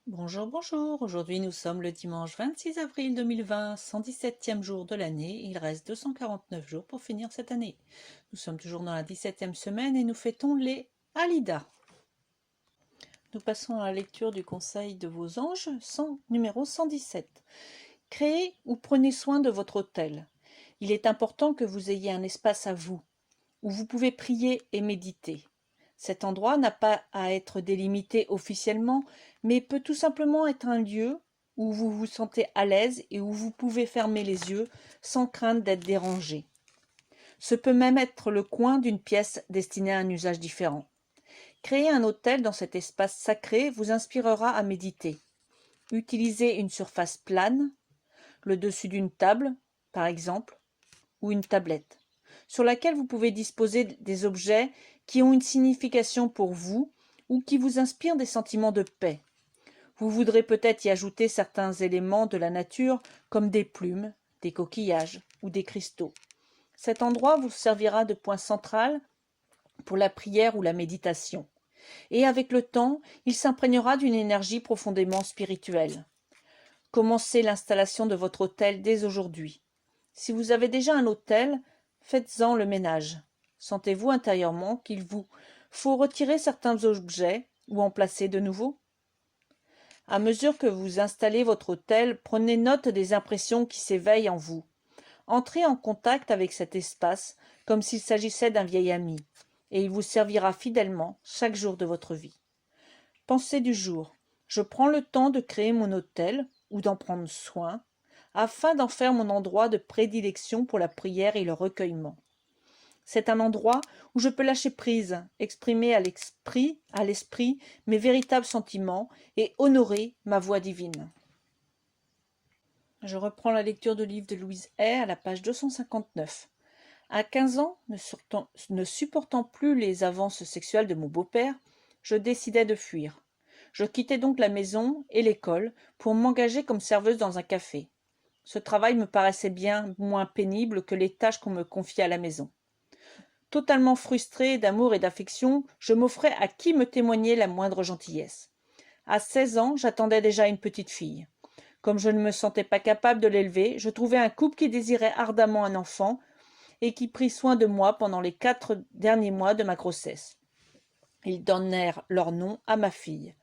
Bonjour, bonjour. Aujourd'hui, nous sommes le dimanche 26 avril 2020, 117e jour de l'année. Il reste 249 jours pour finir cette année. Nous sommes toujours dans la 17e semaine et nous fêtons les Alida. Nous passons à la lecture du Conseil de vos anges, numéro 117. Créez ou prenez soin de votre hôtel. Il est important que vous ayez un espace à vous, où vous pouvez prier et méditer. Cet endroit n'a pas à être délimité officiellement, mais peut tout simplement être un lieu où vous vous sentez à l'aise et où vous pouvez fermer les yeux sans crainte d'être dérangé. Ce peut même être le coin d'une pièce destinée à un usage différent. Créer un hôtel dans cet espace sacré vous inspirera à méditer. Utilisez une surface plane, le dessus d'une table, par exemple, ou une tablette, sur laquelle vous pouvez disposer des objets qui ont une signification pour vous ou qui vous inspirent des sentiments de paix. Vous voudrez peut-être y ajouter certains éléments de la nature comme des plumes, des coquillages ou des cristaux. Cet endroit vous servira de point central pour la prière ou la méditation. Et avec le temps, il s'imprégnera d'une énergie profondément spirituelle. Commencez l'installation de votre hôtel dès aujourd'hui. Si vous avez déjà un hôtel, faites-en le ménage. Sentez-vous intérieurement qu'il vous faut retirer certains objets ou en placer de nouveaux? À mesure que vous installez votre hôtel, prenez note des impressions qui s'éveillent en vous. Entrez en contact avec cet espace comme s'il s'agissait d'un vieil ami, et il vous servira fidèlement chaque jour de votre vie. Pensée du jour. Je prends le temps de créer mon hôtel ou d'en prendre soin, afin d'en faire mon endroit de prédilection pour la prière et le recueillement. C'est un endroit où je peux lâcher prise, exprimer à l'esprit mes véritables sentiments et honorer ma voix divine. Je reprends la lecture du livre de Louise Hay à la page 259. À 15 ans, ne supportant plus les avances sexuelles de mon beau-père, je décidai de fuir. Je quittai donc la maison et l'école pour m'engager comme serveuse dans un café. Ce travail me paraissait bien moins pénible que les tâches qu'on me confiait à la maison. Totalement frustrée d'amour et d'affection, je m'offrais à qui me témoignait la moindre gentillesse. À 16 ans, j'attendais déjà une petite fille. Comme je ne me sentais pas capable de l'élever, je trouvai un couple qui désirait ardemment un enfant et qui prit soin de moi pendant les 4 derniers mois de ma grossesse. Ils donnèrent leur nom à ma fille.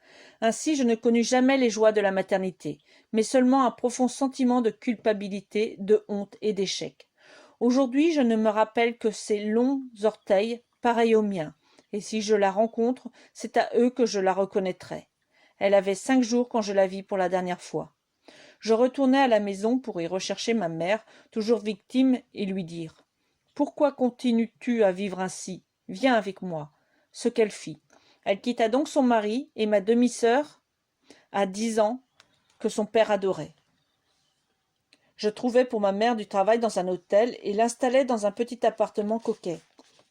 Ainsi je ne connus jamais les joies de la maternité, mais seulement un profond sentiment de culpabilité, de honte et d'échec. Aujourd'hui, je ne me rappelle que ses longs orteils, pareils aux miens, et si je la rencontre, c'est à eux que je la reconnaîtrai. Elle avait 5 jours quand je la vis pour la dernière fois. Je retournai à la maison pour y rechercher ma mère, toujours victime, et lui dire « Pourquoi continues-tu à vivre ainsi? Viens avec moi. » Ce qu'elle fit. Elle quitta donc son mari et ma demi-sœur à 10 ans que son père adorait. Je trouvai pour ma mère du travail dans un hôtel et l'installai dans un petit appartement coquet.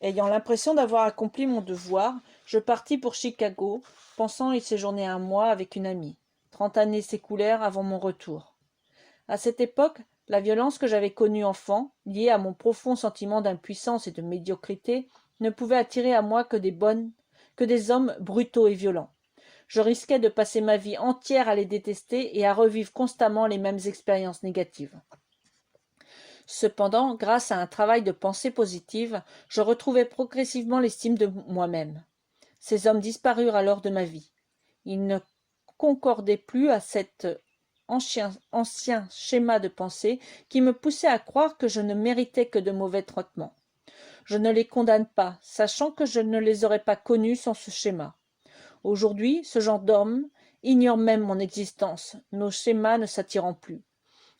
Ayant l'impression d'avoir accompli mon devoir, je partis pour Chicago, pensant y séjourner un mois avec une amie. 30 années s'écoulèrent avant mon retour. À cette époque, la violence que j'avais connue enfant, liée à mon profond sentiment d'impuissance et de médiocrité, ne pouvait attirer à moi que des hommes brutaux et violents. Je risquais de passer ma vie entière à les détester et à revivre constamment les mêmes expériences négatives. Cependant, grâce à un travail de pensée positive, je retrouvai progressivement l'estime de moi-même. Ces hommes disparurent alors de ma vie. Ils ne concordaient plus à cet ancien schéma de pensée qui me poussait à croire que je ne méritais que de mauvais traitements. Je ne les condamne pas, sachant que je ne les aurais pas connus sans ce schéma. Aujourd'hui, ce genre d'hommes ignore même mon existence, nos schémas ne s'attirant plus.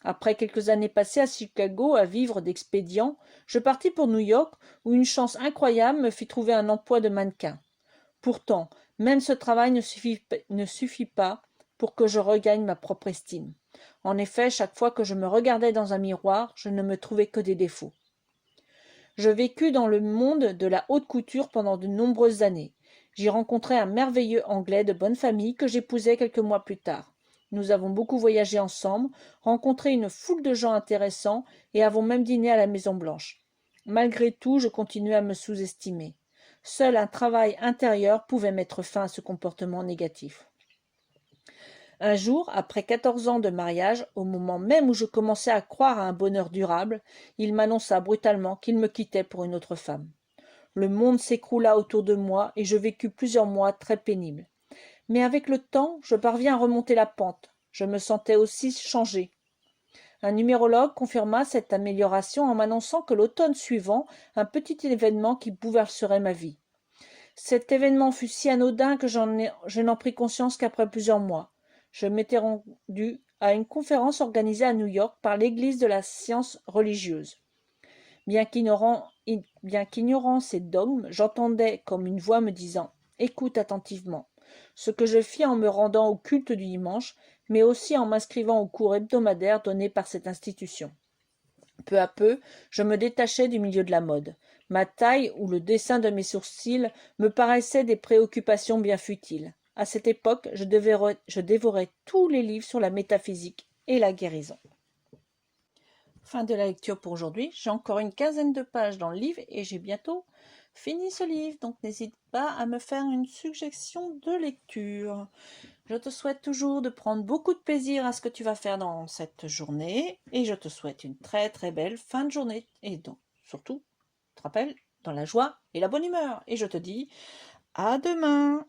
Après quelques années passées à Chicago à vivre d'expédients, je partis pour New York où une chance incroyable me fit trouver un emploi de mannequin. Pourtant, même ce travail ne suffit pas pour que je regagne ma propre estime. En effet, chaque fois que je me regardais dans un miroir, je ne me trouvais que des défauts. Je vécus dans le monde de la haute couture pendant de nombreuses années. J'y rencontrai un merveilleux Anglais de bonne famille que j'épousai quelques mois plus tard. Nous avons beaucoup voyagé ensemble, rencontré une foule de gens intéressants et avons même dîné à la Maison-Blanche. Malgré tout, je continuais à me sous-estimer. Seul un travail intérieur pouvait mettre fin à ce comportement négatif. Un jour, après 14 ans de mariage, au moment même où je commençais à croire à un bonheur durable, il m'annonça brutalement qu'il me quittait pour une autre femme. Le monde s'écroula autour de moi et je vécus plusieurs mois très pénibles. Mais avec le temps, je parviens à remonter la pente. Je me sentais aussi changé. Un numérologue confirma cette amélioration en m'annonçant que l'automne suivant, un petit événement qui bouleverserait ma vie. Cet événement fut si anodin que je n'en pris conscience qu'après plusieurs mois. Je m'étais rendu à une conférence organisée à New York par l'Église de la science religieuse. Bien qu'ignorant ces dogmes, j'entendais comme une voix me disant « Écoute attentivement ». Ce que je fis en me rendant au culte du dimanche, mais aussi en m'inscrivant aux cours hebdomadaires donnés par cette institution. Peu à peu, je me détachai du milieu de la mode. Ma taille ou le dessin de mes sourcils me paraissaient des préoccupations bien futiles. À cette époque, je dévorais tous les livres sur la métaphysique et la guérison. Fin de la lecture pour aujourd'hui. J'ai encore une quinzaine de pages dans le livre et j'ai bientôt fini ce livre. Donc n'hésite pas à me faire une suggestion de lecture. Je te souhaite toujours de prendre beaucoup de plaisir à ce que tu vas faire dans cette journée et je te souhaite une très très belle fin de journée. Et donc, surtout, te rappelle, dans la joie et la bonne humeur. Et je te dis à demain.